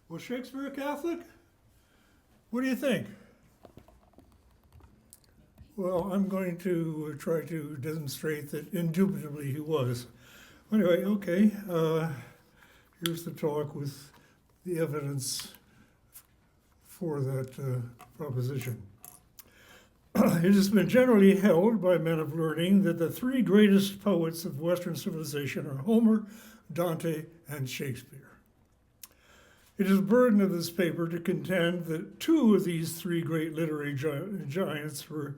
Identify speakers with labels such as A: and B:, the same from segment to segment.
A: Was Shakespeare a Catholic? What do you think? Well, I'm going to try to demonstrate that indubitably he was. Anyway, okay, here's the talk with the evidence for that proposition. It has been generally held by men of learning that the three greatest poets of Western civilization are Homer, Dante, and Shakespeare. It is the burden of this paper to contend that two of these three great literary giants were,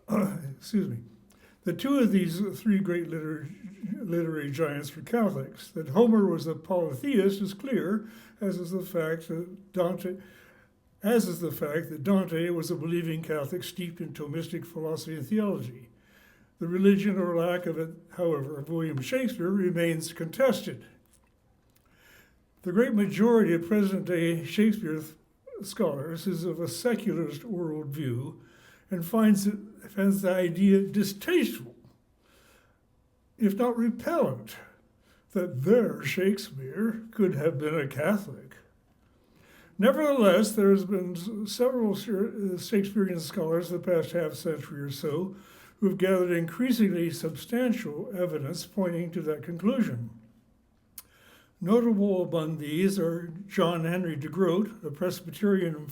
A: that two of these three great literary giants were Catholics. That Homer was a polytheist is clear, as is the fact that Dante was a believing Catholic steeped in Thomistic philosophy and theology. The religion or lack of it, however, of William Shakespeare remains contested. The great majority of present-day Shakespeare scholars is of a secularist worldview and finds the idea distasteful, if not repellent, that their Shakespeare could have been a Catholic. Nevertheless, there has been several Shakespearean scholars the past half century or so who have gathered increasingly substantial evidence pointing to that conclusion. Notable among these are John Henry de Groot, a Presbyterian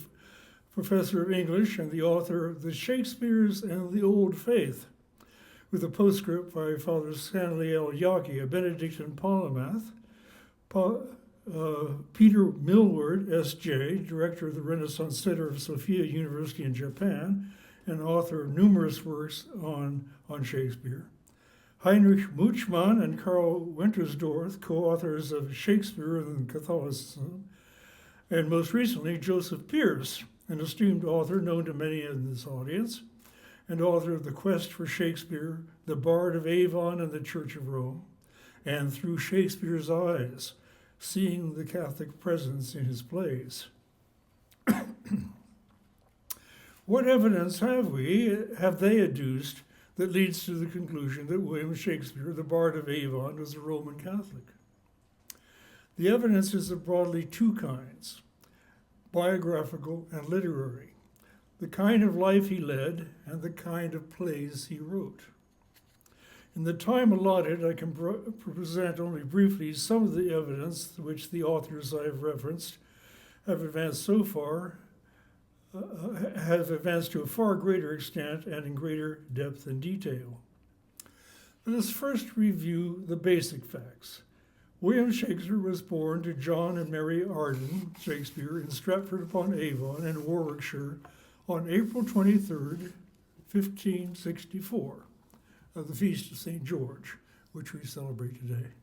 A: professor of English and the author of The Shakespeares and the Old Faith, with a postscript by Father Stanley L. Yockey, a Benedictine polymath, Peter Millward, S.J., director of the Renaissance Center of Sophia University in Japan, and author of numerous works on Shakespeare. Heinrich Muchmann and Karl Wintersdorf, co-authors of Shakespeare and Catholicism, and most recently Joseph Pearce, an esteemed author known to many in this audience, and author of The Quest for Shakespeare, The Bard of Avon and the Church of Rome, and Through Shakespeare's Eyes, Seeing the Catholic Presence in His Plays. What evidence have they adduced that leads to the conclusion that William Shakespeare, the Bard of Avon, was a Roman Catholic? The evidence is of broadly two kinds, biographical and literary, the kind of life he led and the kind of plays he wrote. In the time allotted, I can present only briefly some of the evidence which the authors I have referenced have advanced so far, have advanced to a far greater extent and in greater depth and detail. Let us first review the basic facts. William Shakespeare was born to John and Mary Arden Shakespeare in Stratford-upon-Avon in Warwickshire on April 23rd, 1564, of the Feast of St. George, which we celebrate today,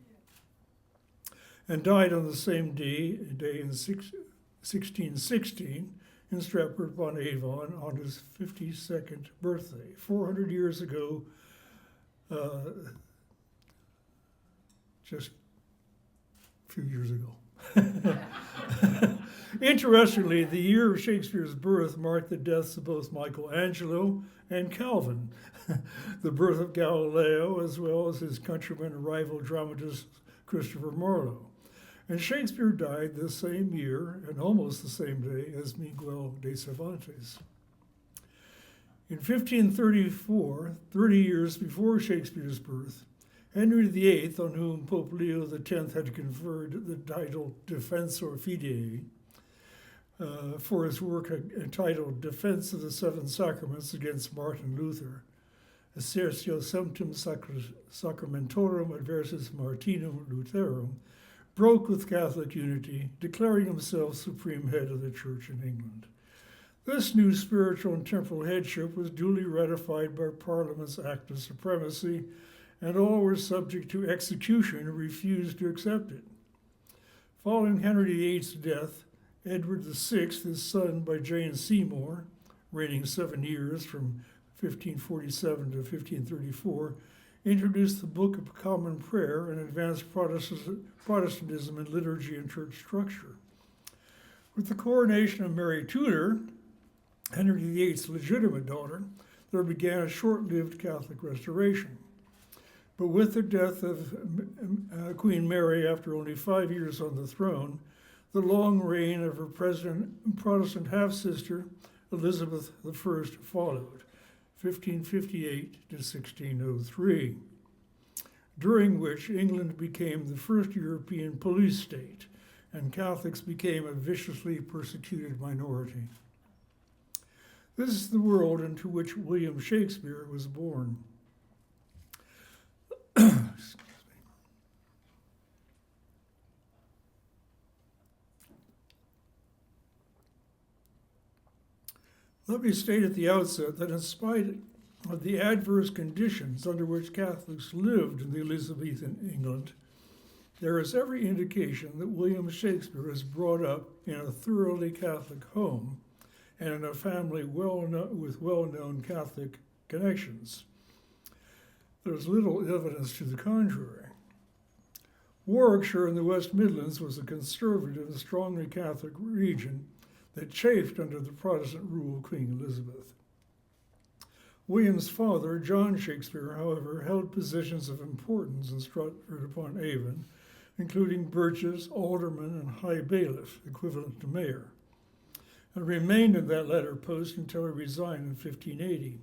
A: and died on the same day in 1616 in Stratford-upon-Avon on his 52nd birthday, 400 years ago, just a few years ago. Interestingly, the year of Shakespeare's birth marked the deaths of both Michelangelo and Calvin, the birth of Galileo, as well as his countryman and rival dramatist Christopher Marlowe. And Shakespeare died the same year and almost the same day as Miguel de Cervantes. In 1534, 30 years before Shakespeare's birth, Henry VIII, on whom Pope Leo X had conferred the title Defensor Fidei, for his work entitled Defense of the Seven Sacraments against Martin Luther, Assertio Sanctum Sacramentorum adversus Martinum Lutherum, broke with Catholic unity, declaring himself supreme head of the Church in England. This new spiritual and temporal headship was duly ratified by Parliament's Act of Supremacy, and all were subject to execution and refused to accept it. Following Henry VIII's death, Edward VI, his son by Jane Seymour, reigning 7 years from 1547 to 1534, introduced the Book of Common Prayer and advanced Protestantism in liturgy and church structure. With the coronation of Mary Tudor, Henry VIII's legitimate daughter, there began a short-lived Catholic restoration. But with the death of Queen Mary after only 5 years on the throne, The long reign of her Protestant half-sister, Elizabeth I, followed, 1558 to 1603, during which England became the first European police state, and Catholics became a viciously persecuted minority. This is the world into which William Shakespeare was born. Let me state at the outset that in spite of the adverse conditions under which Catholics lived in the Elizabethan England, there is every indication that William Shakespeare was brought up in a thoroughly Catholic home and in a family with well-known Catholic connections. There's little evidence to the contrary. Warwickshire in the West Midlands was a conservative and strongly Catholic region that chafed under the Protestant rule of Queen Elizabeth. William's father, John Shakespeare, however, held positions of importance in Stratford-upon-Avon, including Burgess, alderman, and high bailiff, equivalent to mayor, and remained in that latter post until he resigned in 1580.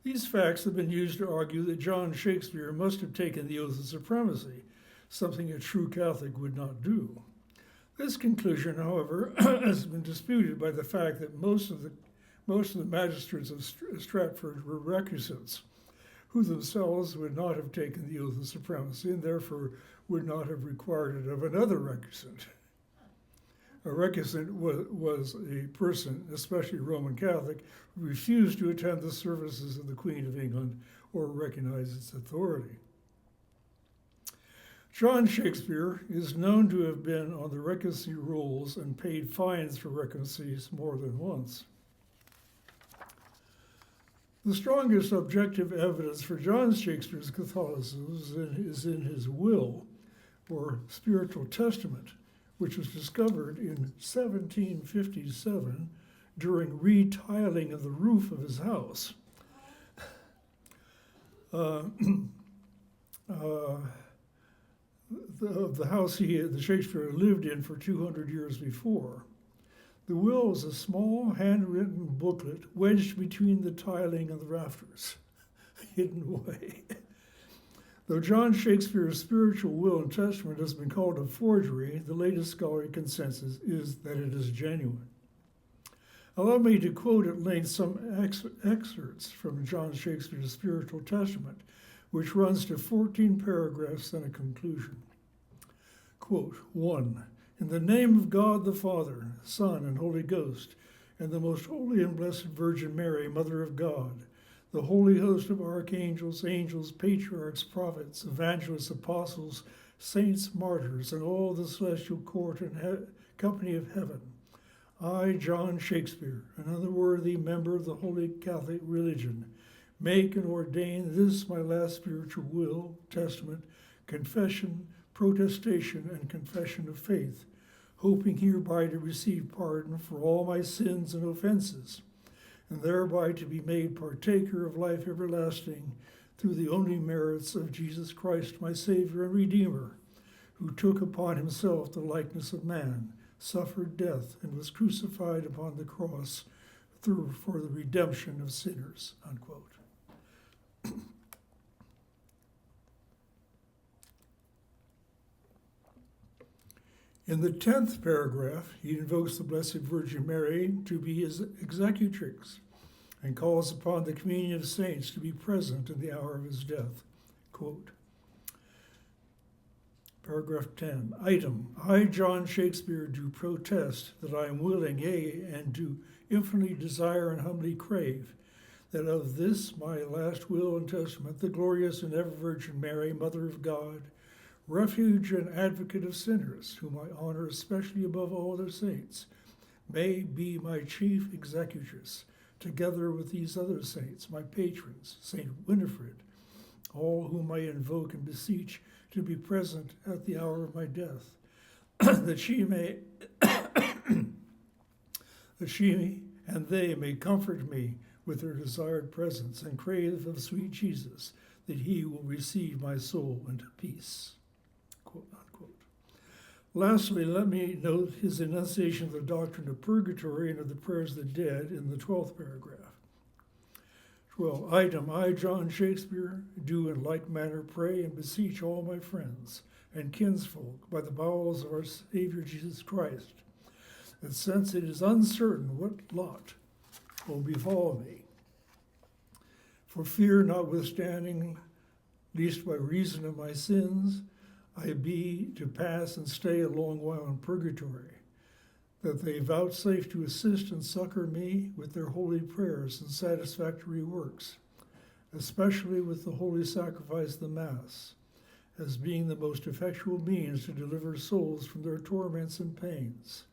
A: These facts have been used to argue that John Shakespeare must have taken the oath of supremacy, something a true Catholic would not do. This conclusion, however, has been disputed by the fact that most of the magistrates of Stratford were recusants, who themselves would not have taken the oath of supremacy and therefore would not have required it of another recusant. A recusant was a person, especially Roman Catholic, who refused to attend the services of the Queen of England or recognize its authority. John Shakespeare is known to have been on the recusancy rolls and paid fines for recusancies more than once. The strongest objective evidence for John Shakespeare's Catholicism is in his will, or spiritual testament, which was discovered in 1757 during retiling of the roof of his house. The house the Shakespeare lived in for 200 years before. The will is a small handwritten booklet wedged between the tiling and the rafters, hidden away. Though John Shakespeare's spiritual will and testament has been called a forgery, the latest scholarly consensus is that it is genuine. Allow me to quote at length some excerpts from John Shakespeare's spiritual testament, which runs to 14 paragraphs and a conclusion. Quote, 1. In the name of God the Father, Son, and Holy Ghost, and the most holy and blessed Virgin Mary, Mother of God, the holy host of archangels, angels, patriarchs, prophets, evangelists, apostles, saints, martyrs, and all the celestial court and company of heaven, I, John Shakespeare, an unworthy member of the Holy Catholic religion, make and ordain this my last spiritual will, testament, confession, protestation, and confession of faith, hoping hereby to receive pardon for all my sins and offenses, and thereby to be made partaker of life everlasting through the only merits of Jesus Christ, my Savior and Redeemer, who took upon himself the likeness of man, suffered death, and was crucified upon the cross for the redemption of sinners, unquote. In the 10th paragraph, he invokes the Blessed Virgin Mary to be his executrix and calls upon the communion of saints to be present in the hour of his death. Quote, paragraph 10, item, I, John Shakespeare, do protest that I am willing, yea, and do infinitely desire and humbly crave, that of this my last will and testament, the glorious and ever Virgin Mary, Mother of God, refuge and advocate of sinners, whom I honor especially above all other saints, may be my chief executrix, together with these other saints, my patrons, Saint Winifred, all whom I invoke and beseech to be present at the hour of my death, that she and they may comfort me with their desired presence and crave of sweet Jesus, that he will receive my soul into peace. Quote, unquote. Lastly, let me note his enunciation of the doctrine of purgatory and of the prayers of the dead in the 12th paragraph. 12. Item, I, John Shakespeare, do in like manner pray and beseech all my friends and kinsfolk by the bowels of our Savior Jesus Christ, that since it is uncertain what lot will befall me, for fear notwithstanding, least by reason of my sins, I be to pass and stay a long while in purgatory, that they vouchsafe to assist and succor me with their holy prayers and satisfactory works, especially with the holy sacrifice of the Mass, as being the most effectual means to deliver souls from their torments and pains,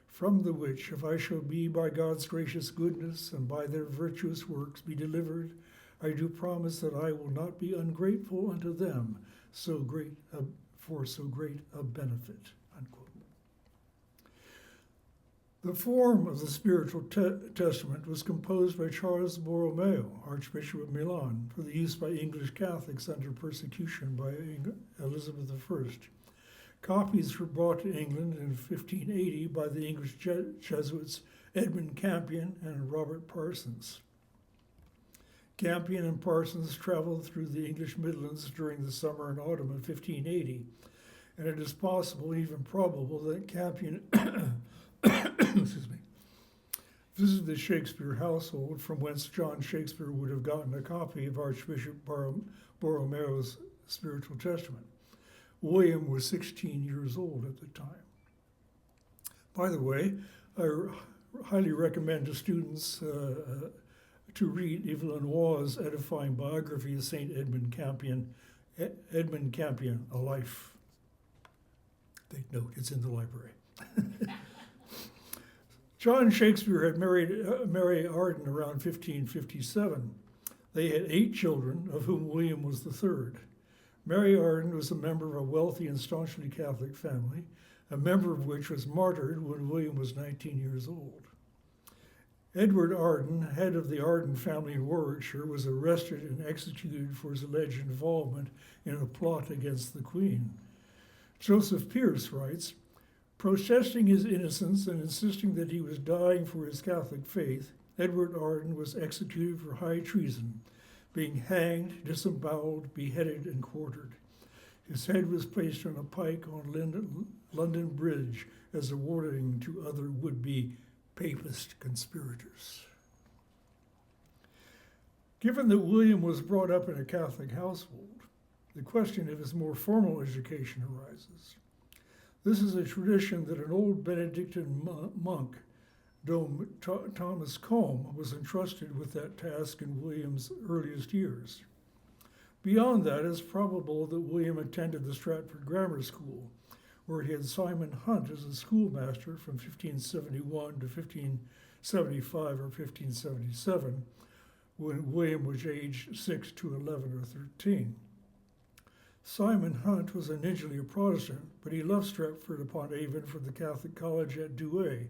A: from the which, if I shall be by God's gracious goodness and by their virtuous works be delivered, I do promise that I will not be ungrateful unto them for so great a benefit. Unquote. The form of the spiritual testament was composed by Charles Borromeo, Archbishop of Milan, for the use by English Catholics under persecution by Elizabeth I. Copies were brought to England in 1580 by the English Jesuits Edmund Campion and Robert Parsons. Campion and Parsons traveled through the English Midlands during the summer and autumn of 1580, and it is possible, even probable, that Campion visited the Shakespeare household, from whence John Shakespeare would have gotten a copy of Archbishop Borromeo's spiritual testament. William was 16 years old at the time. By the way, I highly recommend to students to read Evelyn Waugh's edifying biography of St. Edmund Campion, A Life. Take note, it's in the library. John Shakespeare had married Mary Arden around 1557. They had 8 children, of whom William was the third. Mary Arden was a member of a wealthy and staunchly Catholic family, a member of which was martyred when William was 19 years old. Edward Arden, head of the Arden family in Warwickshire, was arrested and executed for his alleged involvement in a plot against the Queen. Joseph Pierce writes, protesting his innocence and insisting that he was dying for his Catholic faith, Edward Arden was executed for high treason, being hanged, disemboweled, beheaded, and quartered. His head was placed on a pike on London Bridge as a warning to other would-be Papist conspirators. Given that William was brought up in a Catholic household, the question of his more formal education arises. This is a tradition that an old Benedictine monk, Dom Thomas Combe, was entrusted with that task in William's earliest years. Beyond that, it's probable that William attended the Stratford Grammar School, where he had Simon Hunt as a schoolmaster from 1571 to 1575 or 1577, when William was aged 6 to 11 or 13. Simon Hunt was initially a Protestant, but he left Stratford-upon-Avon for the Catholic College at Douay,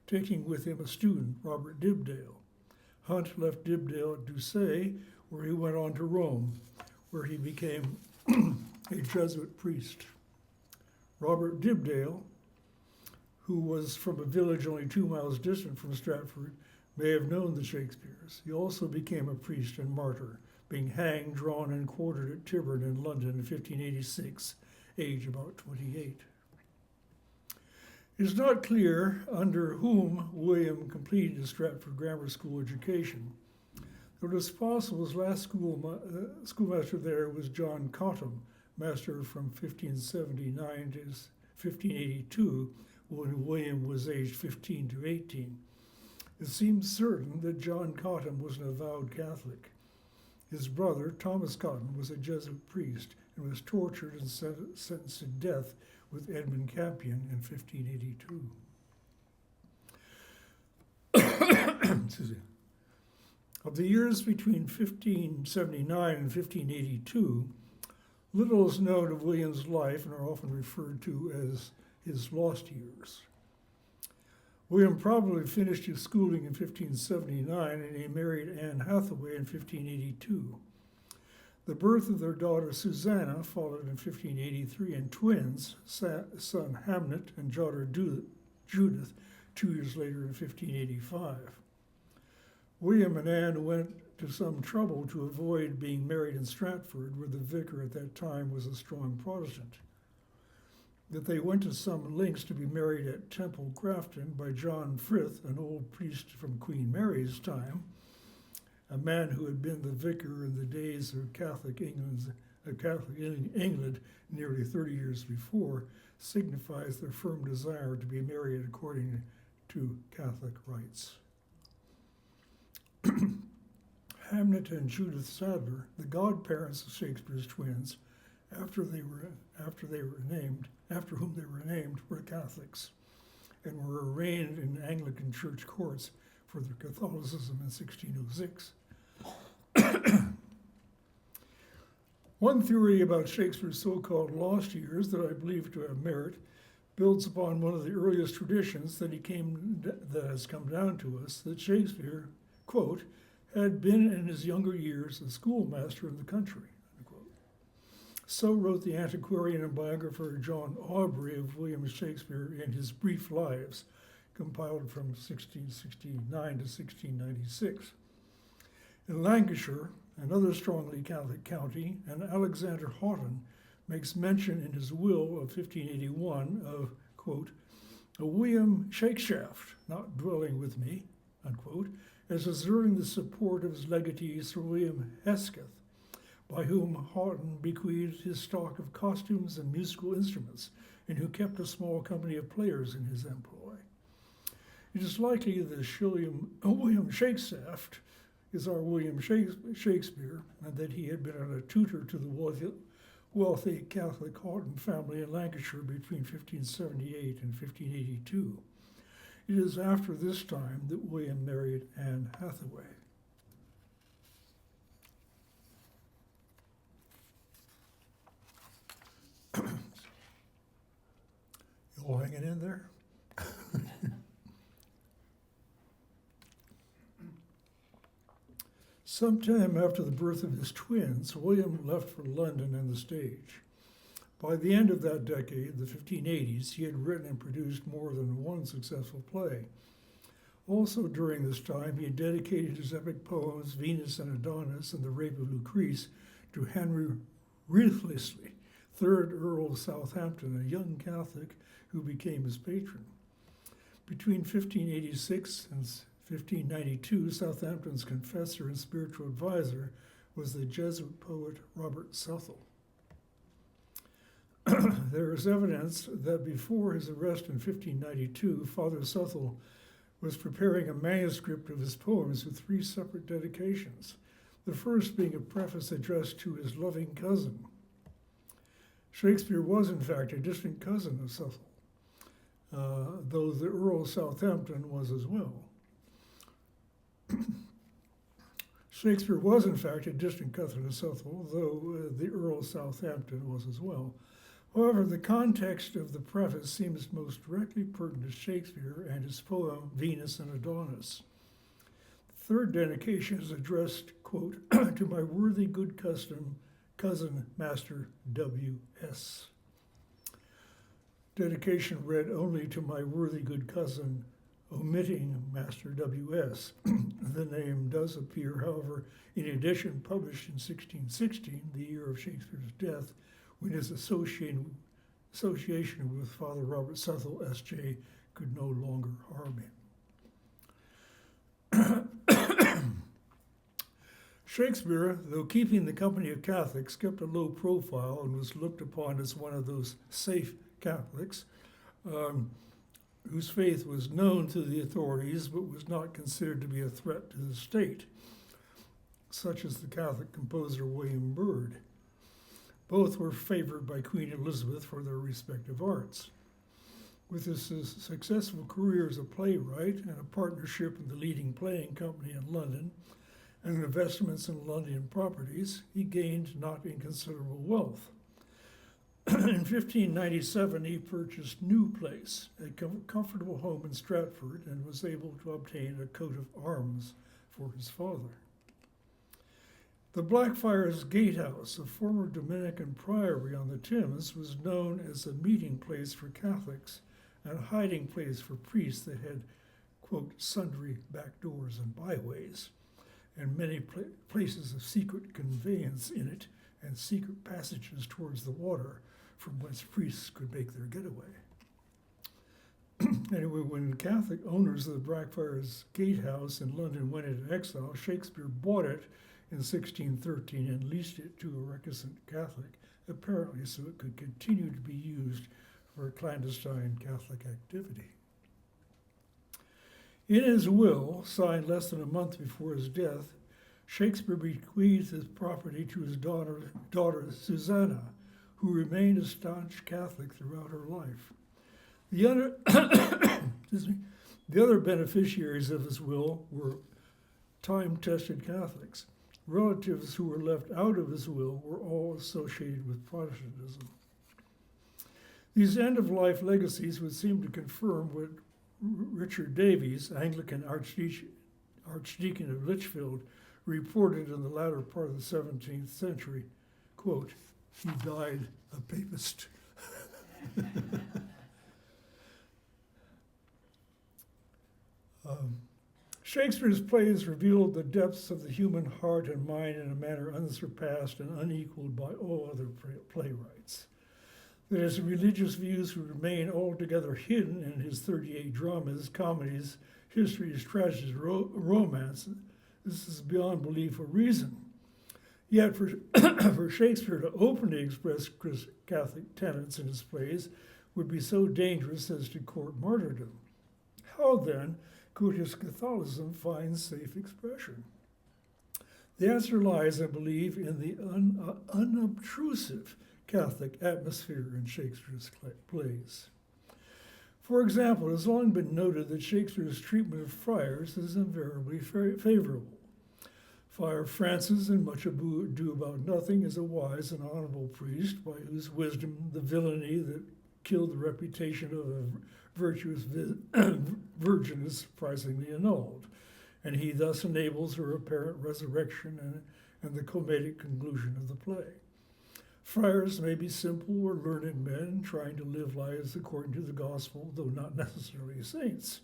A: taking with him a student, Robert Dibdale. Hunt left Dibdale at Douay, where he went on to Rome, where he became a Jesuit priest. Robert Dibdale, who was from a village only 2 miles distant from Stratford, may have known the Shakespeares. He also became a priest and martyr, being hanged, drawn, and quartered at Tyburn in London in 1586, age about 28. It is not clear under whom William completed his Stratford Grammar School education, though it is possible his last schoolmaster there was John Cottam, master from 1579 to 1582, when William was aged 15 to 18. It seems certain that John Cottam was an avowed Catholic. His brother, Thomas Cottam, was a Jesuit priest and was tortured and sentenced to death with Edmund Campion in 1582. Excuse me. Of the years between 1579 and 1582, little is known of William's life and are often referred to as his lost years. William probably finished his schooling in 1579, and he married Anne Hathaway in 1582. The birth of their daughter Susanna followed in 1583, and twins, son Hamlet and daughter Judith, 2 years later in 1585. William and Anne went to some trouble to avoid being married in Stratford, where the vicar at that time was a strong Protestant. That they went to some lengths to be married at Temple Grafton by John Frith, an old priest from Queen Mary's time, a man who had been the vicar in the days of Catholic England nearly 30 years before, signifies their firm desire to be married according to Catholic rites. Hamlet and Judith Sadler, the godparents of Shakespeare's twins, after whom they were named, were Catholics, and were arraigned in Anglican church courts for their Catholicism in 1606. One theory about Shakespeare's so-called lost years that I believe to have merit builds upon one of the earliest traditions that has come down to us, that Shakespeare, quote, had been in his younger years a schoolmaster in the country, unquote. So wrote the antiquarian and biographer John Aubrey of William Shakespeare in his Brief Lives, compiled from 1669 to 1696. In Lancashire, another strongly Catholic county, and Alexander Houghton makes mention in his will of 1581 of, quote, a William Shakeshaft not dwelling with me, unquote, as exerting the support of his legatee Sir William Hesketh, by whom Houghton bequeathed his stock of costumes and musical instruments, and who kept a small company of players in his employ. It is likely that William Shakeshaft is our William Shakespeare, and that he had been a tutor to the wealthy Catholic Houghton family in Lancashire between 1578 and 1582. It is after this time that William married Anne Hathaway. You all hanging in there? Sometime after the birth of his twins, William left for London and the stage. By the end of that decade, the 1580s, he had written and produced more than one successful play. Also during this time, he had dedicated his epic poems, Venus and Adonis and the Rape of Lucrece, to Henry Wriothesley, 3rd Earl of Southampton, a young Catholic who became his patron. Between 1586 and 1592, Southampton's confessor and spiritual advisor was the Jesuit poet Robert Southwell. There is evidence that before his arrest in 1592, Father Southwell was preparing a manuscript of his poems with 3 separate dedications, the first being a preface addressed to his loving cousin. Shakespeare was, in fact, a distant cousin of Southwell, though the Earl of Southampton was as well. Shakespeare was, in fact, a distant cousin of Southwell, though the Earl of Southampton was as well. However, the context of the preface seems most directly pertinent to Shakespeare and his poem, Venus and Adonis. The 3rd dedication is addressed, quote, to my worthy good cousin, Master W.S. Dedication read only to my worthy good cousin, omitting Master W.S. The name does appear, however, in edition published in 1616, the year of Shakespeare's death, when his association with Father Robert Southwell, S.J., could no longer harm him. Shakespeare, though keeping the company of Catholics, kept a low profile and was looked upon as one of those safe Catholics whose faith was known to the authorities but was not considered to be a threat to the state, such as the Catholic composer William Byrd. Both were favored by Queen Elizabeth for their respective arts. With his successful career as a playwright and a partnership with the leading playing company in London and investments in London properties, he gained not inconsiderable wealth. In 1597, he purchased New Place, a comfortable home in Stratford, and was able to obtain a coat of arms for his father. The Blackfriars Gatehouse, a former Dominican priory on the Thames, was known as a meeting place for Catholics and a hiding place for priests that had, quote, sundry back doors and byways, and many places of secret conveyance in it and secret passages towards the water from whence priests could make their getaway. Anyway, when Catholic owners of the Blackfriars Gatehouse in London went into exile, Shakespeare bought it in 1613 and leased it to a reticent Catholic, apparently so it could continue to be used for clandestine Catholic activity. In his will, signed less than a month before his death, Shakespeare bequeathed his property to his daughter Susanna, who remained a staunch Catholic throughout her life. The other beneficiaries of his will were time-tested Catholics. Relatives who were left out of his will were all associated with Protestantism. These end-of-life legacies would seem to confirm what Richard Davies, Anglican Archdeacon of Lichfield, reported in the latter part of the 17th century, quote, "He died a papist." Shakespeare's plays revealed the depths of the human heart and mind in a manner unsurpassed and unequaled by all other playwrights. That his religious views would remain altogether hidden in his 38 dramas, comedies, histories, tragedies, romance, this is beyond belief or reason. Yet for, for Shakespeare to openly express Catholic tenets in his plays would be so dangerous as to court martyrdom. How then could his Catholicism find safe expression? The answer lies, I believe, in the unobtrusive Catholic atmosphere in Shakespeare's plays. For example, it has long been noted that Shakespeare's treatment of friars is invariably favorable. Friar Francis, in Much Ado About Nothing, is a wise and honorable priest by whose wisdom the villainy that killed the reputation of a virtuous virgin is surprisingly annulled, and he thus enables her apparent resurrection and the comedic conclusion of the play. Friars may be simple or learned men trying to live lives according to the gospel, though not necessarily saints.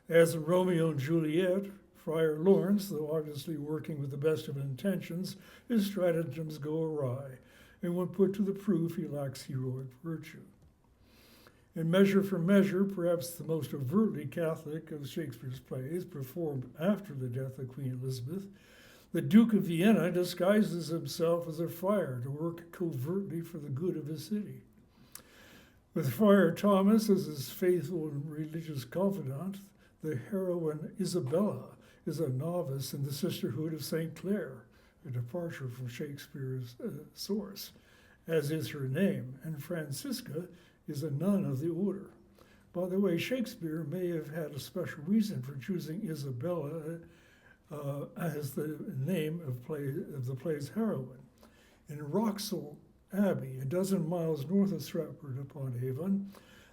A: As in Romeo and Juliet, Friar Lawrence, though obviously working with the best of intentions, his stratagems go awry, and when put to the proof, he lacks heroic virtue. In Measure for Measure, perhaps the most overtly Catholic of Shakespeare's plays, performed after the death of Queen Elizabeth, the Duke of Vienna disguises himself as a friar to work covertly for the good of his city. With Friar Thomas as his faithful and religious confidant, the heroine Isabella is a novice in the Sisterhood of St. Clare, a departure from Shakespeare's source, as is her name, and Francisca is a nun of the order. By the way, Shakespeare may have had a special reason for choosing Isabella as the name of the play's heroine. In Wroxall Abbey, a dozen miles north of Stratford-upon-Avon,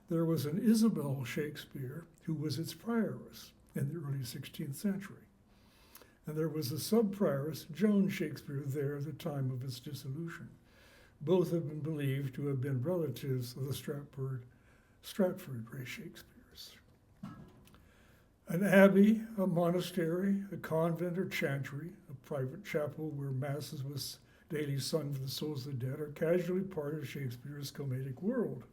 A: there was an Isabel Shakespeare who was its prioress in the early 16th century. And there was a sub-prioress, Joan Shakespeare, there at the time of its dissolution. Both have been believed to have been relatives of the Stratford Ray Shakespeares. An abbey, a monastery, a convent or chantry, a private chapel where masses was daily sung for the souls of the dead, are casually part of Shakespeare's comedic world.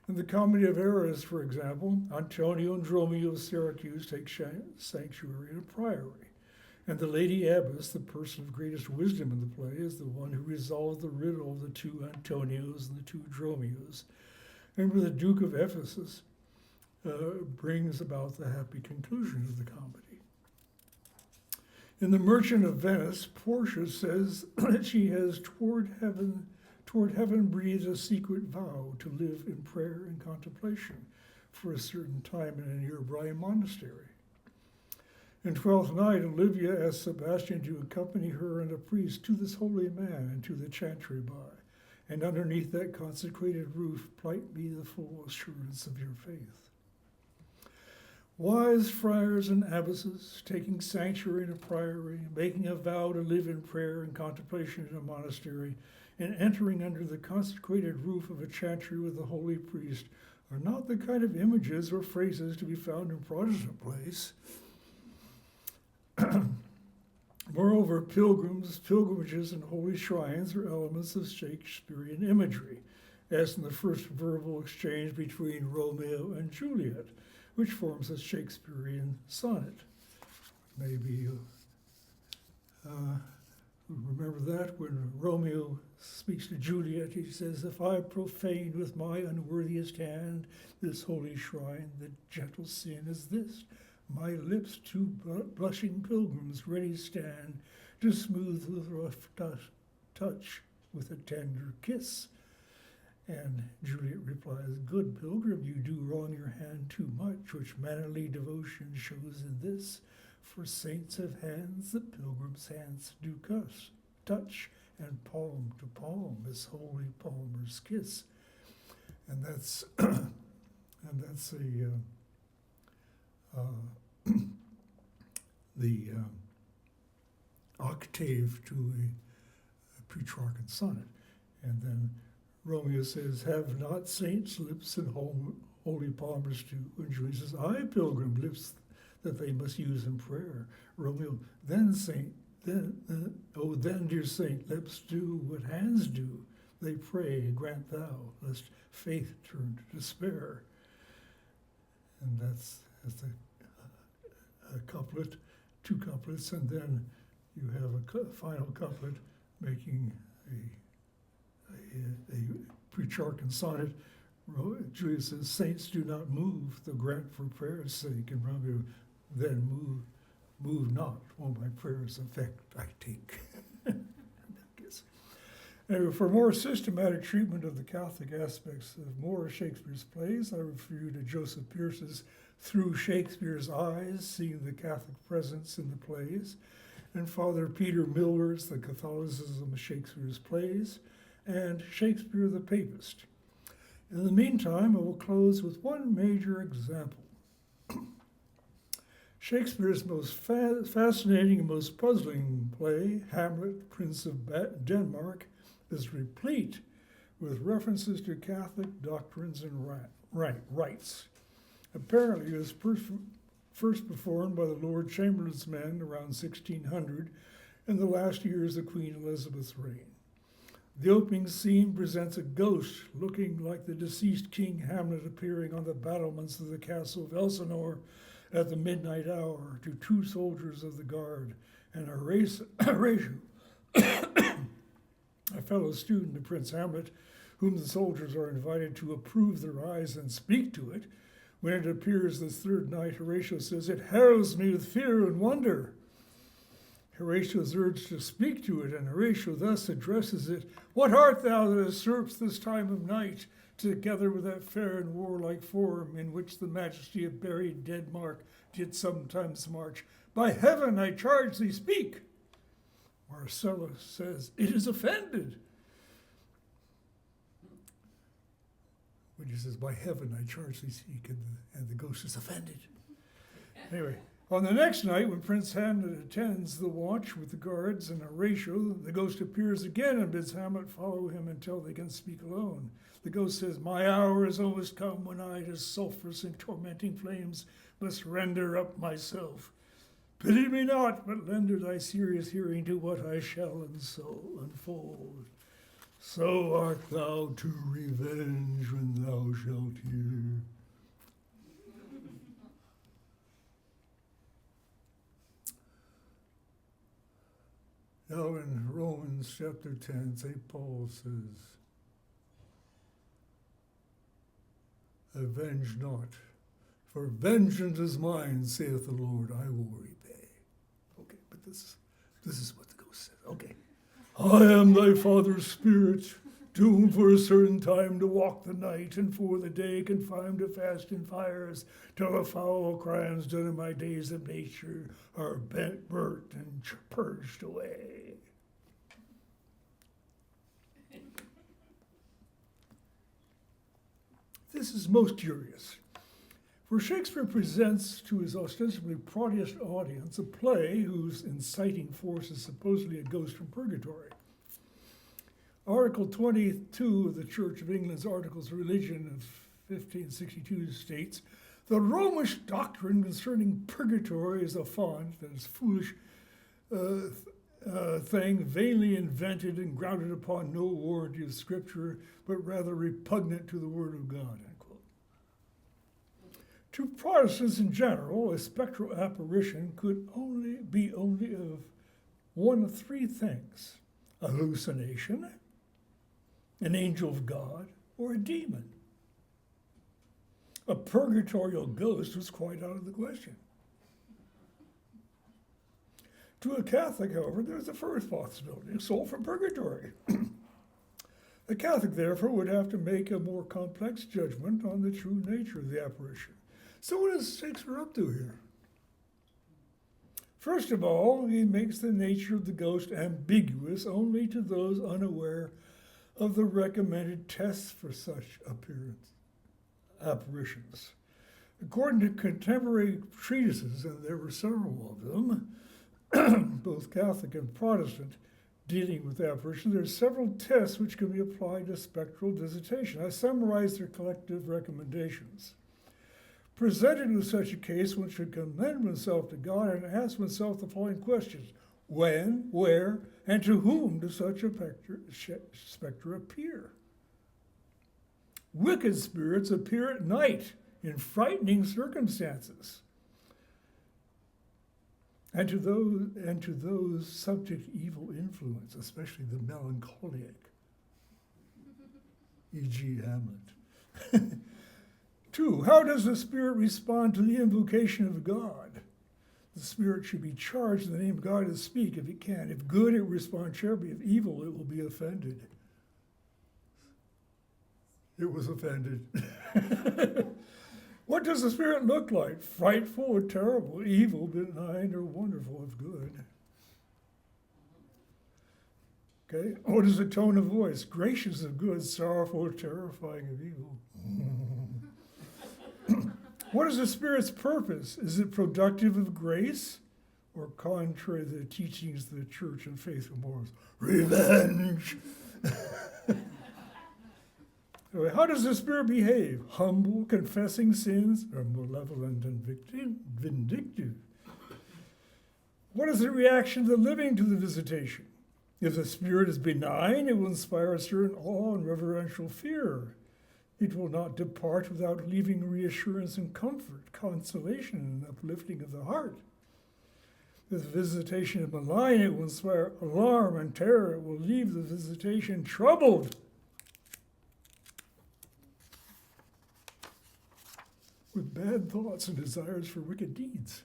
A: In the Comedy of Errors, for example, Antonio and Dromio of Syracuse take sanctuary in a priory. And the Lady Abbess, the person of greatest wisdom in the play, is the one who resolved the riddle of the two Antonios and the two Dromios, and where the Duke of Ephesus brings about the happy conclusion of the comedy. In The Merchant of Venice, Portia says that she has toward heaven breathed a secret vow to live in prayer and contemplation for a certain time in a nearby monastery. In Twelfth Night, Olivia asks Sebastian to accompany her and a priest to this holy man and to the chantry by, and underneath that consecrated roof plight me the full assurance of your faith. Wise friars and abbesses, taking sanctuary in a priory, making a vow to live in prayer and contemplation in a monastery, and entering under the consecrated roof of a chantry with a holy priest, are not the kind of images or phrases to be found in Protestant plays. Moreover, pilgrimages, and holy shrines are elements of Shakespearean imagery, as in the first verbal exchange between Romeo and Juliet, which forms a Shakespearean sonnet. Maybe you remember that when Romeo speaks to Juliet, he says, "If I profaned with my unworthiest hand this holy shrine, the gentle sin is this. My lips to blushing pilgrims ready stand to smooth the rough touch with a tender kiss." And Juliet replies, "Good pilgrim, you do wrong your hand too much, which mannerly devotion shows in this. For saints have hands that pilgrims' hands do touch, and palm to palm is holy palmer's kiss." And that's the octave to a Petrarchan sonnet. And then Romeo says, "Have not saints lips and holy palmers too?" And Juliet says, "I, pilgrim, lips that they must use in prayer." Romeo, then dear saint, lips do what hands do. They pray, grant thou, lest faith turn to despair. And that's a couplet, two couplets, and then you have a final couplet making a Petrarchan sonnet. Juliet says, "Saints do not move, though grant for prayer's sake." And Romeo, "Then move not, all my prayers effect I take." Anyway, for more systematic treatment of the Catholic aspects of more of Shakespeare's plays, I refer you to Joseph Pierce's Through Shakespeare's Eyes, Seeing the Catholic Presence in the Plays, and Father Peter Miller's The Catholicism of Shakespeare's Plays, and Shakespeare the Papist. In the meantime, I will close with one major example. Shakespeare's most fascinating and most puzzling play, Hamlet, Prince of Denmark, is replete with references to Catholic doctrines and rites. Apparently, it was first performed by the Lord Chamberlain's men around 1600 in the last years of Queen Elizabeth's reign. The opening scene presents a ghost looking like the deceased King Hamlet appearing on the battlements of the castle of Elsinore at the midnight hour to two soldiers of the guard and Horatio, a fellow student of Prince Hamlet, whom the soldiers are invited to approve their eyes and speak to it. When it appears this third night, Horatio says, "It harrows me with fear and wonder." Horatio is urged to speak to it, and Horatio thus addresses it: "What art thou that usurps this time of night, together with that fair and warlike form in which the majesty of buried Denmark did sometimes march? By heaven, I charge thee, speak." Marcellus says, "It is offended." When he says, "By heaven, I charge thee, speak," and the ghost is offended. Anyway, on the next night, when Prince Hamlet attends the watch with the guards and Horatio, the ghost appears again and bids Hamlet follow him until they can speak alone. The ghost says, "My hour is almost come when I to sulphurous and tormenting flames must render up myself. Pity me not, but lend thy serious hearing to what I shall unfold. So art thou to revenge when thou shalt hear." Now in Romans chapter 10, St. Paul says, "Avenge not, for vengeance is mine, saith the Lord, I will repay." Okay, but this is what the ghost says. Okay. "I am thy father's spirit, doomed for a certain time to walk the night, and for the day confined to fast in fires, till the foul crimes done in my days of nature are burnt and purged away." This is most curious. For Shakespeare presents to his ostensibly Protestant audience a play whose inciting force is supposedly a ghost from purgatory. Article 22 of the Church of England's Articles of Religion of 1562 states, "The Romish doctrine concerning purgatory is a fond, that is foolish thing, vainly invented and grounded upon no warranty of Scripture, but rather repugnant to the Word of God." Unquote. To Protestants in general, a spectral apparition could be only of one of three things: a hallucination, an angel of God, or a demon. A purgatorial ghost was quite out of the question. To a Catholic, however, there's the first possibility, a soul from purgatory. The Catholic, therefore, would have to make a more complex judgment on the true nature of the apparition. So what is Shakespeare up to here? First of all, he makes the nature of the ghost ambiguous only to those unaware of the recommended tests for such apparitions. According to contemporary treatises, and there were several of them, both Catholic and Protestant, dealing with apparitions, there are several tests which can be applied to spectral visitation. I summarize their collective recommendations. Presented with such a case, one should commend oneself to God and ask oneself the following questions: when, where, and to whom does such a specter appear? Wicked spirits appear at night in frightening circumstances. And to those subject to evil influence, especially the melancholiac, e.g. Hamlet. 2, how does the spirit respond to the invocation of God? The spirit should be charged in the name of God to speak if it can. If good, it will respond cheerfully. If evil, it will be offended. It was offended. What does the spirit look like? Frightful or terrible, evil, benign, or wonderful if good? Okay, what is the tone of voice? Gracious if good, sorrowful or terrifying if evil? What is the spirit's purpose? Is it productive of grace or contrary to the teachings of the church and faithful morals? Revenge! Anyway, how does the spirit behave? Humble, confessing sins, or malevolent and vindictive? What is the reaction of the living to the visitation? If the spirit is benign, it will inspire a certain awe and reverential fear. It will not depart without leaving reassurance and comfort, consolation and uplifting of the heart. If the visitation is malign, it will inspire alarm and terror. It will leave the visitation troubled, with bad thoughts and desires for wicked deeds.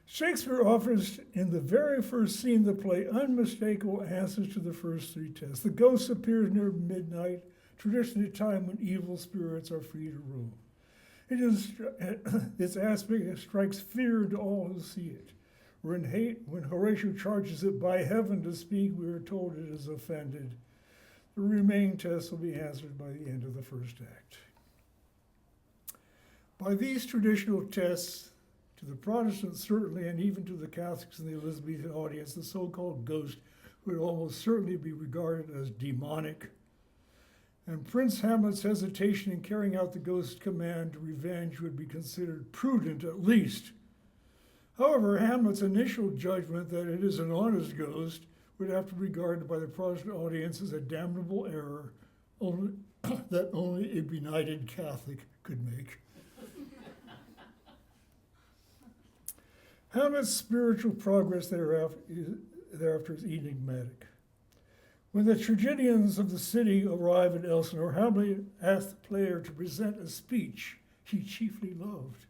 A: Shakespeare offers in the very first scene of the play unmistakable answers to the first three tests. The ghost appears near midnight, traditionally a time when evil spirits are free to roam. Its aspect strikes fear into all who see it. When Horatio charges it by heaven to speak, we are told it is offended. The remaining tests will be answered by the end of the first act. By these traditional tests, to the Protestants certainly, and even to the Catholics in the Elizabethan audience, the so-called ghost would almost certainly be regarded as demonic. And Prince Hamlet's hesitation in carrying out the ghost's command to revenge would be considered prudent at least. However, Hamlet's initial judgment that it is an honest ghost would have to be regarded by the Protestant audience as a damnable error that only a benighted Catholic could make. Hamlet's spiritual progress thereafter is enigmatic. When the tragedians of the city arrive at Elsinore, Hamlet asks the player to present a speech he chiefly loved,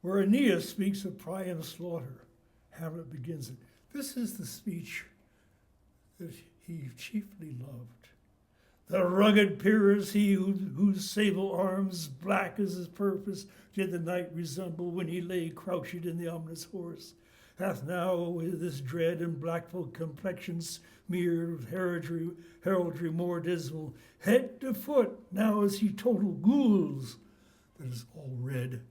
A: where Aeneas speaks of Priam's slaughter. Hamlet begins it. This is the speech that he chiefly loved. The rugged Pyrrhus, he whose sable arms, black as his purpose, did the knight resemble when he lay crouched in the ominous horse. hath now with this dread and blackful complexion smeared with heraldry more dismal, head to foot, now is he total ghouls, that is all red,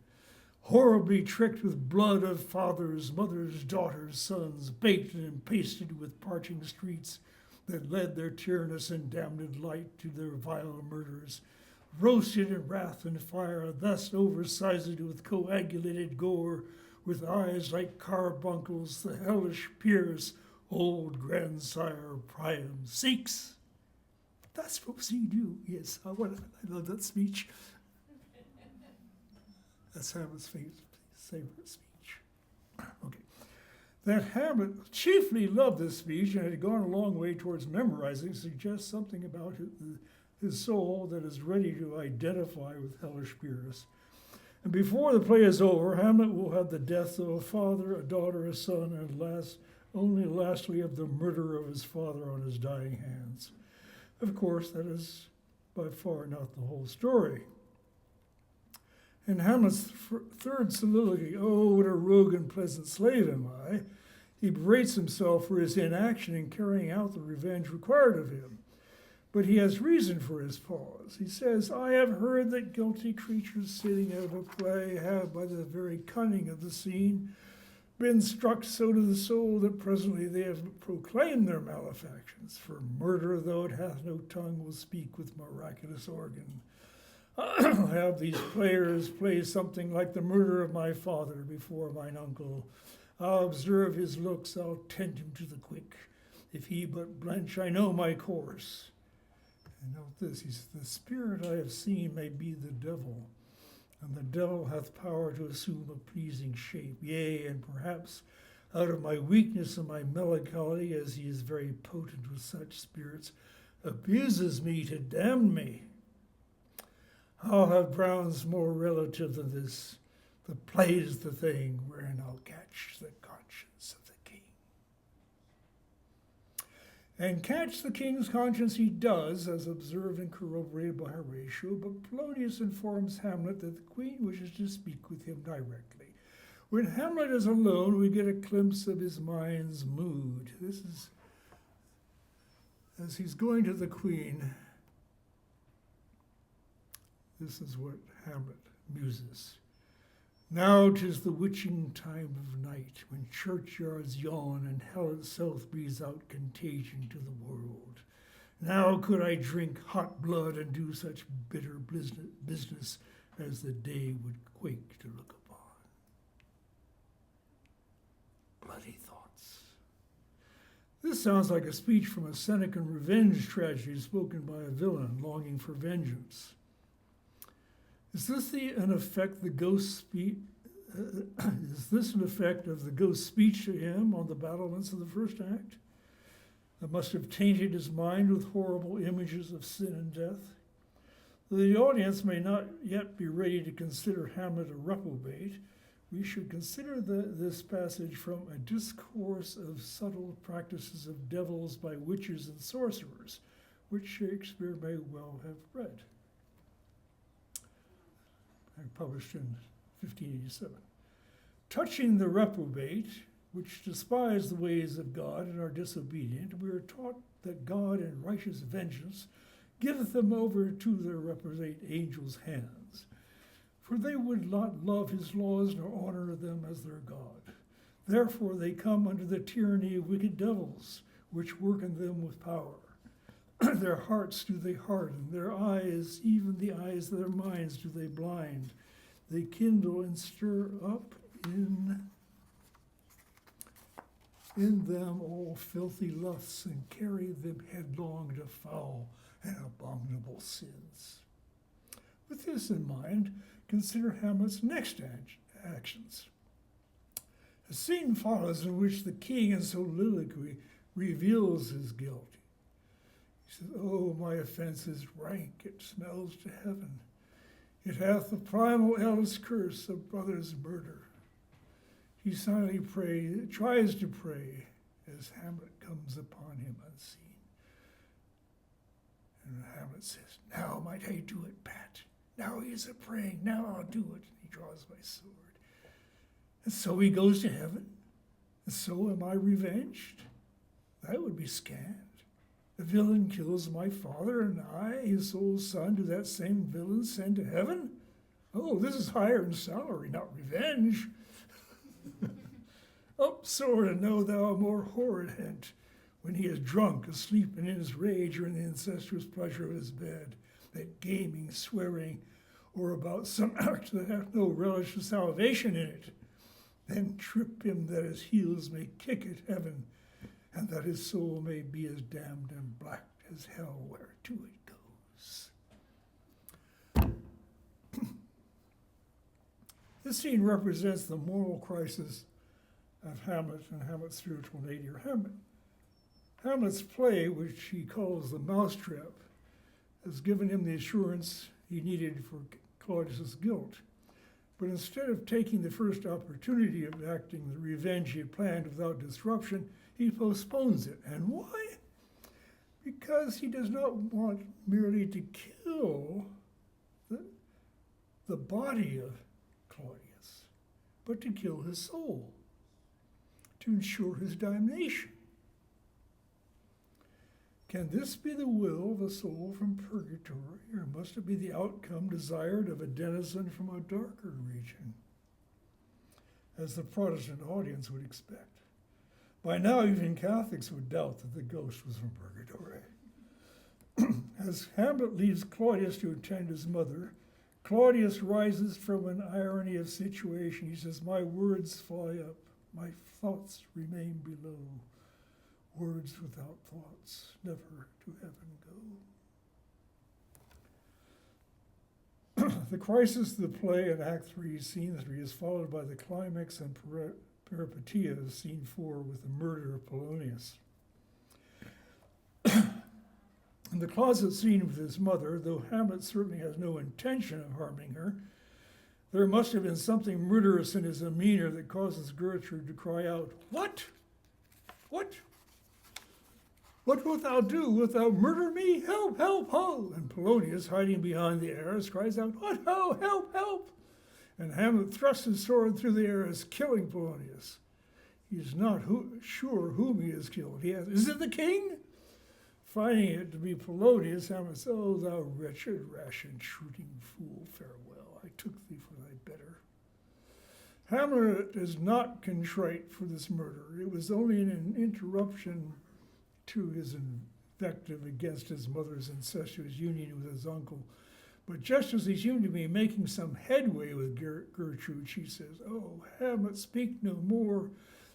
A: horribly tricked with blood of fathers, mothers, daughters, sons, baked and pasted with parching streets that led their tyrannous and damned light to their vile murders, roasted in wrath and fire, thus oversized with coagulated gore, with eyes like carbuncles, the hellish peers, old grandsire Priam seeks. That's what we do. Yes, I love that speech. That's Hamlet's favorite speech. Okay. That Hamlet chiefly loved this speech and had gone a long way towards memorizing suggests something about his soul that is ready to identify with hellish Pyrrhus. And before the play is over, Hamlet will have the deaths of a father, a daughter, a son, and lastly of the murder of his father on his dying hands. Of course, that is by far not the whole story. In Hamlet's third soliloquy, "Oh, what a rogue and pleasant slave am I," he berates himself for his inaction in carrying out the revenge required of him. But he has reason for his pause. He says, "I have heard that guilty creatures sitting out of a play have, by the very cunning of the scene, been struck so to the soul that presently they have proclaimed their malefactions. For murder, though it hath no tongue, will speak with miraculous organ. I'll have these players play something like the murder of my father before mine uncle. I'll observe his looks, I'll tend him to the quick. If he but blench, I know my course." And note this, he says, "The spirit I have seen may be the devil, and the devil hath power to assume a pleasing shape. Yea, and perhaps out of my weakness and my melancholy, as he is very potent with such spirits, abuses me to damn me. I'll have grounds more relative than this. The play is the thing wherein I'll catch the conscience of the king." And catch the king's conscience he does, as observed and corroborated by Horatio, but Polonius informs Hamlet that the queen wishes to speak with him directly. When Hamlet is alone, we get a glimpse of his mind's mood. This is, as he's going to the queen, this is what Hamlet muses. "Now 'tis the witching time of night, when churchyards yawn and hell itself breathes out contagion to the world. Now could I drink hot blood and do such bitter business as the day would quake to look upon." Bloody thoughts. This sounds like a speech from a Senecan revenge tragedy spoken by a villain longing for vengeance. Is this an effect of the ghost's speech to him on the battlements of the first act that must have tainted his mind with horrible images of sin and death? The audience may not yet be ready to consider Hamlet a reprobate. We should consider this passage from a discourse of subtle practices of devils by witches and sorcerers, which Shakespeare may well have read. Published in 1587. "Touching the reprobate, which despise the ways of God and are disobedient, we are taught that God in righteous vengeance giveth them over to their reprobate angels' hands. For they would not love his laws nor honor them as their God. Therefore they come under the tyranny of wicked devils, which work in them with power. Their hearts do they harden, their eyes, even the eyes of their minds, do they blind. They kindle and stir up in them all filthy lusts, and carry them headlong to foul and abominable sins." With this in mind, consider Hamlet's next actions. A scene follows in which the king in soliloquy reveals his guilt. He says, "Oh, my offense is rank, it smells to heaven. It hath the primal eldest curse of brother's murder." He silently tries to pray as Hamlet comes upon him unseen. And Hamlet says, "Now might I do it, Pat. Now he is a-praying, now I'll do it." And he draws my sword. And so he goes to heaven, So am I revenged? That would be scant. The villain kills my father, and I, his sole son, do that same villain send to heaven? Oh, this is higher in salary, not revenge. Up, sword, and know thou more horrid hint, when he is drunk, asleep, and in his rage, or in the incestuous pleasure of his bed, that gaming, swearing, or about some act that hath no relish of salvation in it. Then trip him that his heels may kick at heaven, and that his soul may be as damned and black as hell whereto it goes. This scene represents the moral crisis of Hamlet and Hamlet's spiritual nature. Hamlet's play, which he calls the Mousetrap, has given him the assurance he needed for Claudius's guilt. But instead of taking the first opportunity of acting the revenge he had planned without disruption, he postpones it. And why? Because he does not want merely to kill the body of Claudius, but to kill his soul, to ensure his damnation. Can this be the will of a soul from purgatory, or must it be the outcome desired of a denizen from a darker region, as the Protestant audience would expect? By now, even Catholics would doubt that the ghost was from purgatory. As Hamlet leaves Claudius to attend his mother, Claudius rises from an irony of situation. He says, "My words fly up, my thoughts remain below. Words without thoughts never to heaven go." The crisis of the play in Act 3, Scene 3, is followed by the climax and peripetia of Scene 4 with the murder of Polonius. In the closet scene with his mother, though Hamlet certainly has no intention of harming her, there must have been something murderous in his demeanor that causes Gertrude to cry out, "What? What? What wilt thou do? Wilt thou murder me? Help, help, ho!" And Polonius, hiding behind the arras, cries out, "What, ho, help, help!" And Hamlet thrusts his sword through the arras, killing Polonius. He is not sure whom he has killed. He asks, "Is it the king?" Finding it to be Polonius, Hamlet says, "Oh, thou wretched, rash, intruding fool, farewell. I took thee for thy better." Hamlet is not contrite for this murder. It was only an interruption to his invective against his mother's incestuous union with his uncle. But just as he seemed to be making some headway with Gertrude, she says, "Oh, Hamlet, speak no more.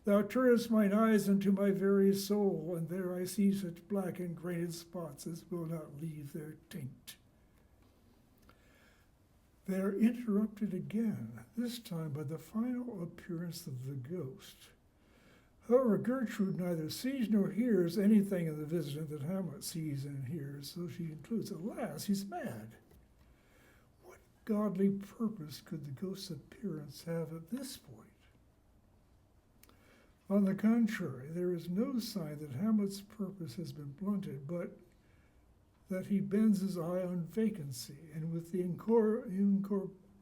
A: Thou turnest mine eyes into my very soul, and there I see such black and grained spots as will not leave their taint." They are interrupted again, this time by the final appearance of the ghost. However, Gertrude neither sees nor hears anything in the vision that Hamlet sees and hears, so she concludes, "Alas, he's mad." What godly purpose could the ghost's appearance have at this point? On the contrary, there is no sign that Hamlet's purpose has been blunted, but that he bends his eye on vacancy, and with the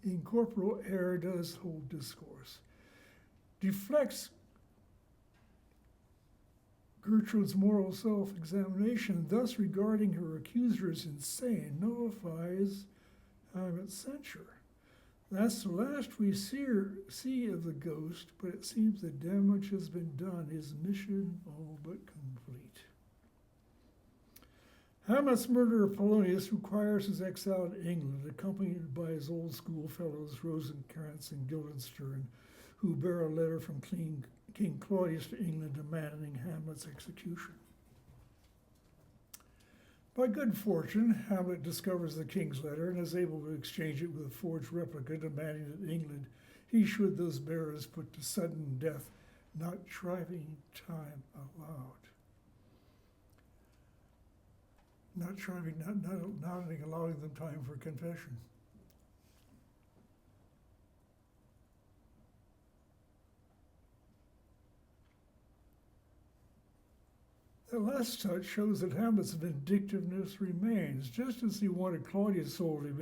A: incorporeal air does hold discourse, deflects Gertrude's moral self-examination, thus regarding her accuser as insane, nullifies Hamlet's censure. That's the last we see of the ghost, but it seems the damage has been done, his mission all but complete. Hamlet's murder of Polonius requires his exile to England, accompanied by his old school fellows Rosencrantz and Guildenstern, who bear a letter from King Claudius to England demanding Hamlet's execution. By good fortune, Hamlet discovers the king's letter and is able to exchange it with a forged replica demanding that England he should those bearers put to sudden death, not driving time allowed. Not allowing them time for confession. The last touch shows that Hamlet's vindictiveness remains. Just as he wanted Claudius' soul to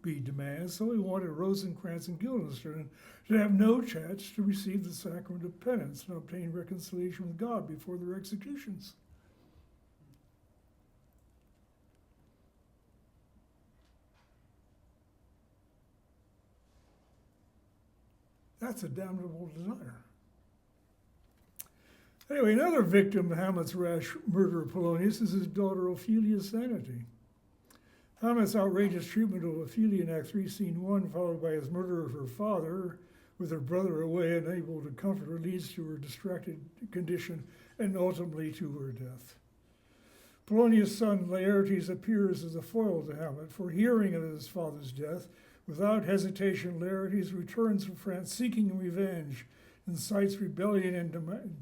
A: be demanded, so he wanted Rosencrantz and Guildenstern to have no chance to receive the sacrament of penance and obtain reconciliation with God before their executions. That's a damnable desire. Anyway, another victim of Hamlet's rash murder of Polonius is his daughter Ophelia's sanity. Hamlet's outrageous treatment of Ophelia in Act 3, Scene 1, followed by his murder of her father, with her brother away and unable to comfort her, leads to her distracted condition and ultimately to her death. Polonius' son Laertes appears as a foil to Hamlet, for hearing of his father's death, without hesitation, Laertes returns from France seeking revenge, incites rebellion in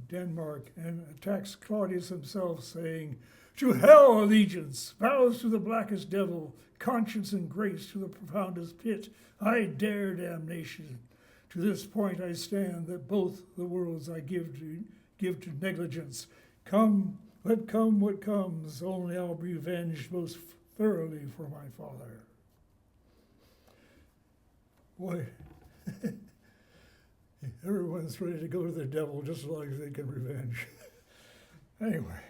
A: Denmark, and attacks Claudius himself, saying, "To hell allegiance, vows to the blackest devil, conscience and grace to the profoundest pit. I dare damnation. To this point I stand, that both the worlds I give to negligence. Let come what comes, only I'll be revenged most thoroughly for my father." Boy. Everyone's ready to go to the devil just as long as they get revenge. Anyway,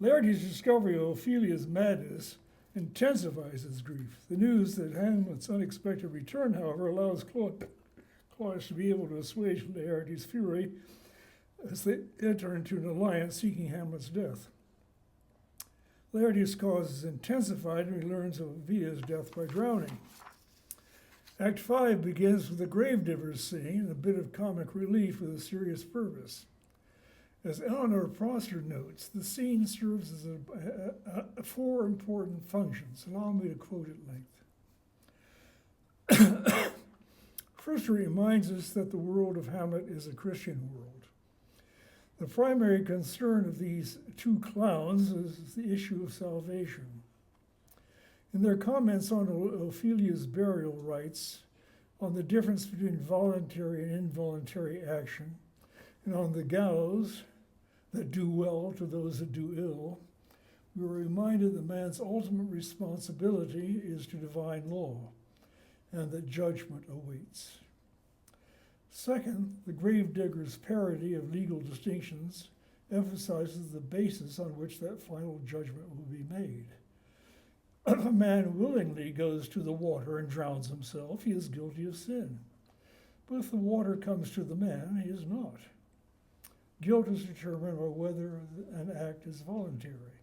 A: Laertes' discovery of Ophelia's madness intensifies his grief. The news that Hamlet's unexpected return, however, allows Claudius to be able to assuage Laertes' fury as they enter into an alliance seeking Hamlet's death. Laertes' cause is intensified and he learns of Opphelia's death by drowning. Act 5 begins with the gravedigger's scene, a bit of comic relief with a serious purpose. As Eleanor Prosser notes, the scene serves as four important functions. Allow me to quote at length. First, it reminds us that the world of Hamlet is a Christian world. The primary concern of these two clowns is the issue of salvation. In their comments on Ophelia's burial rites, on the difference between voluntary and involuntary action, and on the gallows that do well to those that do ill, we are reminded that man's ultimate responsibility is to divine law, and that judgment awaits. Second, the gravedigger's parody of legal distinctions emphasizes the basis on which that final judgment will be made. If a man willingly goes to the water and drowns himself, he is guilty of sin. But if the water comes to the man, he is not. Guilt is determined by whether an act is voluntary.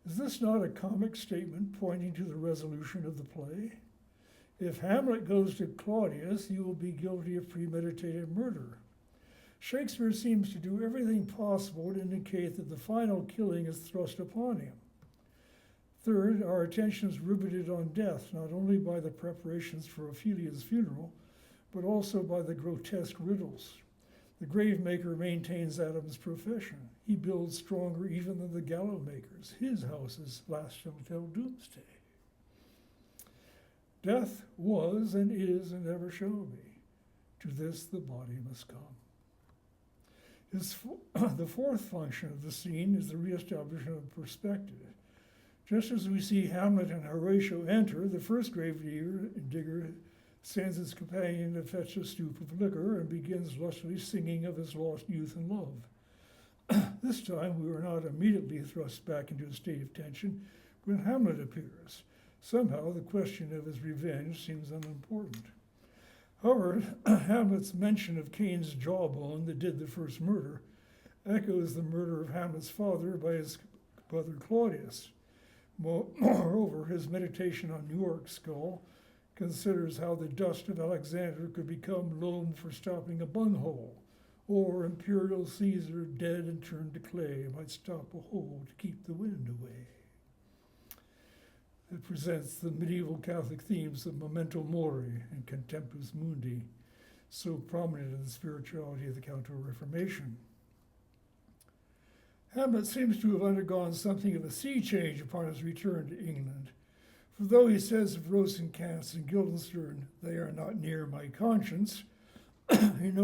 A: Is this not a comic statement pointing to the resolution of the play? If Hamlet goes to Claudius, he will be guilty of premeditated murder. Shakespeare seems to do everything possible to indicate that the final killing is thrust upon him. Third, our attention is riveted on death, not only by the preparations for Ophelia's funeral, but also by the grotesque riddles. The gravemaker maintains Adam's profession. He builds stronger even than the gallows makers. His houses last until doomsday. Death was and is and ever shall be. To this the body must come. The fourth function of the scene is the reestablishment of perspective. Just as we see Hamlet and Horatio enter, the first gravedigger sends his companion to fetch a stoup of liquor and begins lustily singing of his lost youth and love. This time we are not immediately thrust back into a state of tension when Hamlet appears. Somehow the question of his revenge seems unimportant. However, Hamlet's mention of Cain's jawbone that did the first murder echoes the murder of Hamlet's father by his brother Claudius. Moreover, his meditation on York's skull considers how the dust of Alexander could become loam for stopping a bunghole, or Imperial Caesar, dead and turned to clay, might stop a hole to keep the wind away. It presents the medieval Catholic themes of memento mori and contemptus mundi, so prominent in the spirituality of the Counter-Reformation. Hamlet seems to have undergone something of a sea change upon his return to England. For though he says of Rosencrantz and Guildenstern, "They are not near my conscience," he is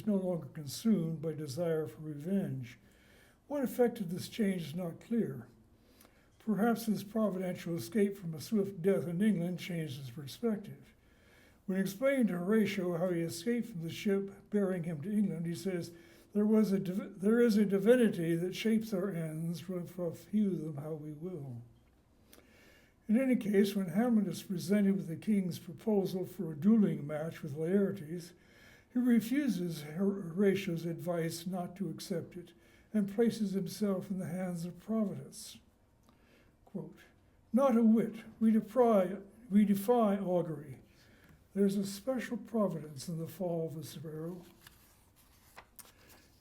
A: no longer consumed by desire for revenge. What effected this change is not clear. Perhaps his providential escape from a swift death in England changed his perspective. When explaining to Horatio how he escaped from the ship bearing him to England, he says, there is a divinity that shapes our ends, we'll view them how we will. In any case, when Hamlet is presented with the king's proposal for a dueling match with Laertes, he refuses Horatio's advice not to accept it and places himself in the hands of Providence. Quote, "Not a whit, we defy augury. There's a special providence in the fall of the sparrow.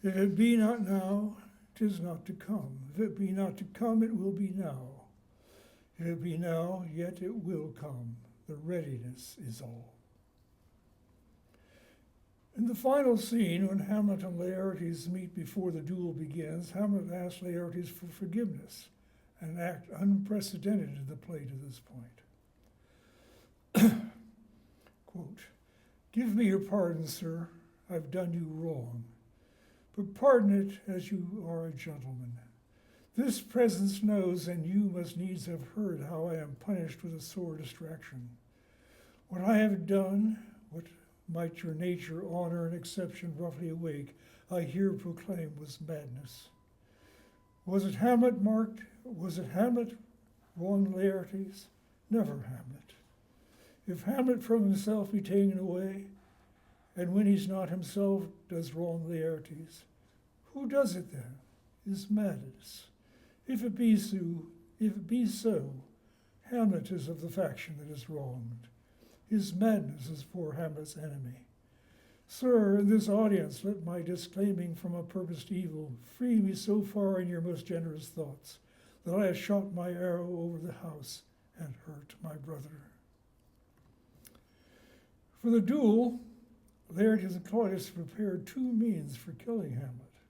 A: If it be not now, 'tis not to come. If it be not to come, it will be now. If it be now, yet it will come. The readiness is all." In the final scene, when Hamlet and Laertes meet before the duel begins, Hamlet asks Laertes for forgiveness, an act unprecedented in the play to this point. Quote, "Give me your pardon, sir. I've done you wrong. But pardon it as you are a gentleman. This presence knows, and you must needs have heard, how I am punished with a sore distraction. What I have done, what might your nature, honor, and exception roughly awake, I here proclaim was madness. Was it Hamlet wronged Laertes? Never Hamlet. If Hamlet from himself be taken away, and when he's not himself does wrong Laertes, who does it then? Is madness. If it be so, Hamlet is of the faction that is wronged. His madness is for Hamlet's enemy. Sir, in this audience, let my disclaiming from a purposed evil free me so far in your most generous thoughts that I have shot my arrow over the house and hurt my brother. For the duel, Laertes and Claudius prepared two means for killing Hamlet: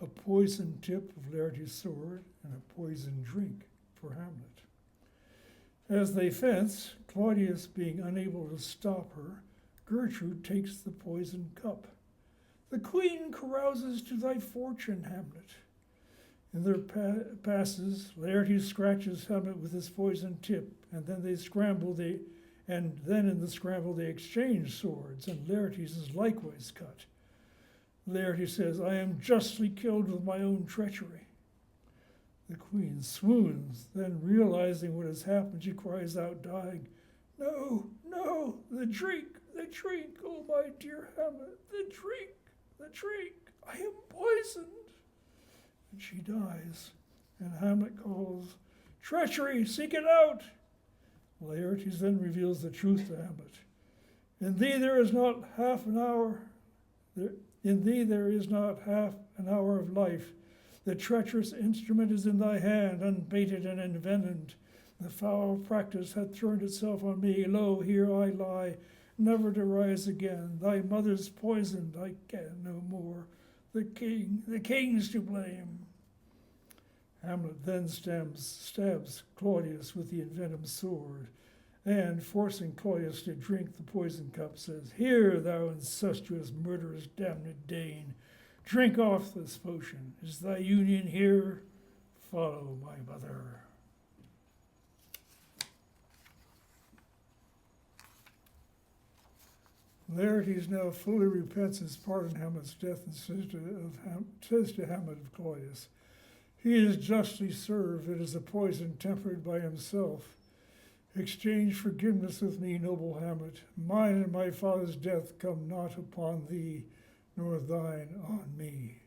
A: a poisoned tip of Laertes' sword and a poisoned drink for Hamlet. As they fence, Claudius being unable to stop her, Gertrude takes the poisoned cup. "The queen carouses to thy fortune, Hamlet." In their passes, Laertes scratches Hamlet with his poisoned tip, and then in the scramble they exchange swords, and Laertes is likewise cut. Laertes says, "I am justly killed with my own treachery." The queen swoons, then realizing what has happened, she cries out, dying, "No, no, the drink, oh my dear Hamlet, the drink, I am poisoned." And she dies, and Hamlet calls, "Treachery, seek it out." Laertes then reveals the truth to Hamlet. In thee there is not half an hour of life. The treacherous instrument is in thy hand, unbaited and envenomed. The foul practice hath turned itself on me. Lo, here I lie, never to rise again. Thy mother's poisoned, I can no more. The king's to blame. Hamlet then stabs Claudius with the envenomed sword, and, forcing Claudius to drink the poisoned cup, says, "Here, thou incestuous, murderous, damned Dane, drink off this potion. Is thy union here? Follow my mother." Laertes now fully repents his part in Hamlet's death and says to Hamlet of Claudius, "He is justly served. It is a poison tempered by himself. Exchange forgiveness with me, noble Hamlet. Mine and my father's death come not upon thee, nor thine on me."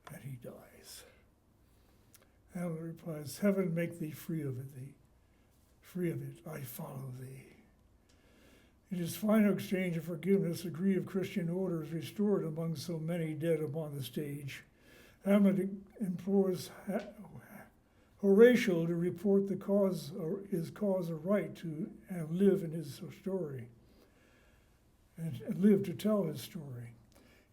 A: And he dies. Hamlet replies, "Heaven make thee free of it, I follow thee." In his final exchange of forgiveness, a degree of Christian order is restored among so many dead upon the stage. Hamlet implores Horatio to report his cause aright and live in his story, and live to tell his story.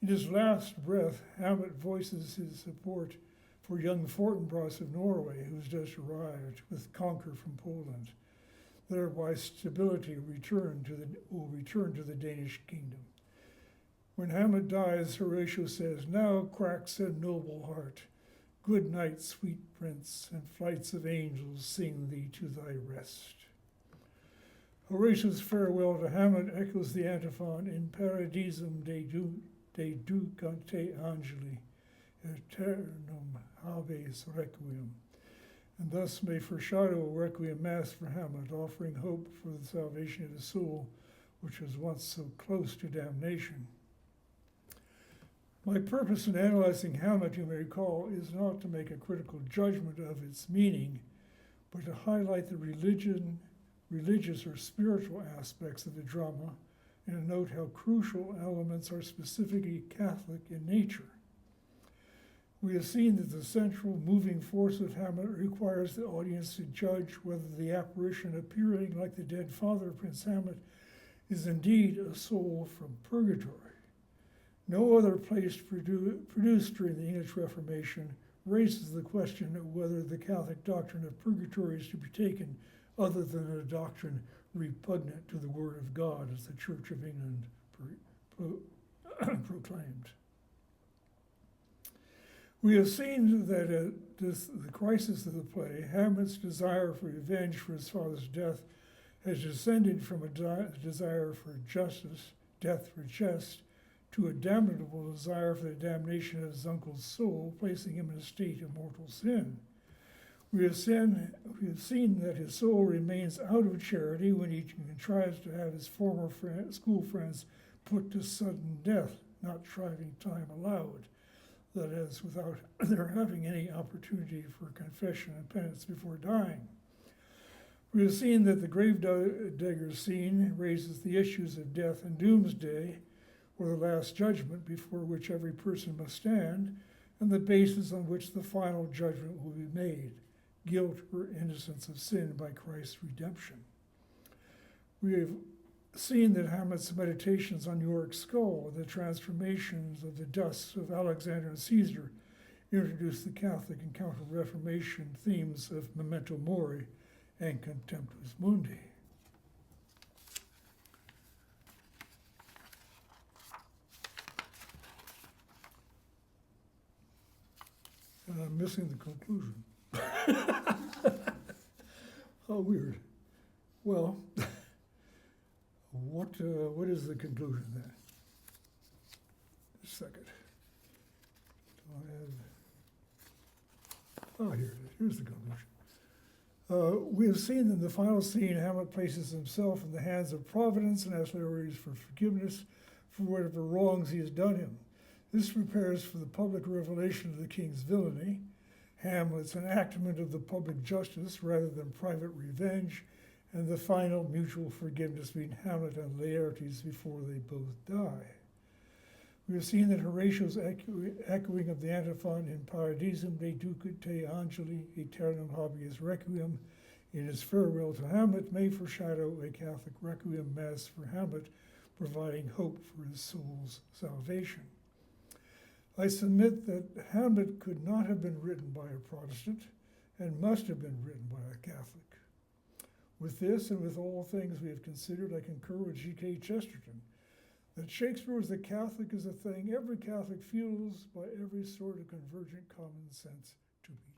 A: In his last breath, Hamlet voices his support for young Fortinbras of Norway, who has just arrived with conquer from Poland. Thereby stability will return to the Danish kingdom. When Hamlet dies, Horatio says, "Now cracks a noble heart. Good night, sweet prince, and flights of angels sing thee to thy rest. Horatius' farewell to Hamlet echoes the antiphon in Paradisum de ducante angeli, aeternum habes requiem, and thus may foreshadow a requiem mass for Hamlet, offering hope for the salvation of his soul, which was once so close to damnation. My purpose in analyzing Hamlet, you may recall, is not to make a critical judgment of its meaning, but to highlight the religious or spiritual aspects of the drama, and to note how crucial elements are specifically Catholic in nature. We have seen that the central moving force of Hamlet requires the audience to judge whether the apparition appearing like the dead father of Prince Hamlet is indeed a soul from purgatory. No other play produced during the English Reformation raises the question of whether the Catholic doctrine of purgatory is to be taken other than a doctrine repugnant to the Word of God, as the Church of England proclaimed. We have seen that at the crisis of the play, Hamlet's desire for revenge for his father's death has descended from a desire for justice, death for jest, to a damnable desire for the damnation of his uncle's soul, placing him in a state of mortal sin. We have seen that his soul remains out of charity when he contrives to have his former school friends put to sudden death, not shriving time allowed, that is, without their having any opportunity for confession and penance before dying. We have seen that the grave-digger scene raises the issues of death and doomsday, or the last judgment before which every person must stand, and the basis on which the final judgment will be made, guilt or innocence of sin by Christ's redemption. We have seen that Hamlet's meditations on Yorick's skull, the transformations of the dust of Alexander and Caesar, introduce the Catholic and Counter-Reformation themes of memento mori and contemptus mundi. And I'm missing the conclusion. How weird. Well, what is the conclusion then? Just a second. Here it is. Here's the conclusion. We have seen in the final scene, Hamlet places himself in the hands of Providence and asks Emeritus for forgiveness for whatever wrongs he has done him. This prepares for the public revelation of the king's villainy, Hamlet's enactment of the public justice rather than private revenge, and the final mutual forgiveness between Hamlet and Laertes before they both die. We have seen that Horatio's echoing of the antiphon in Paradisum de ducate angeli aeternum habeas requiem in his farewell to Hamlet may foreshadow a Catholic requiem mass for Hamlet, providing hope for his soul's salvation. I submit that Hamlet could not have been written by a Protestant and must have been written by a Catholic. With this and with all things we have considered, I concur with G.K. Chesterton that Shakespeare was a Catholic is a thing every Catholic feels by every sort of convergent common sense to be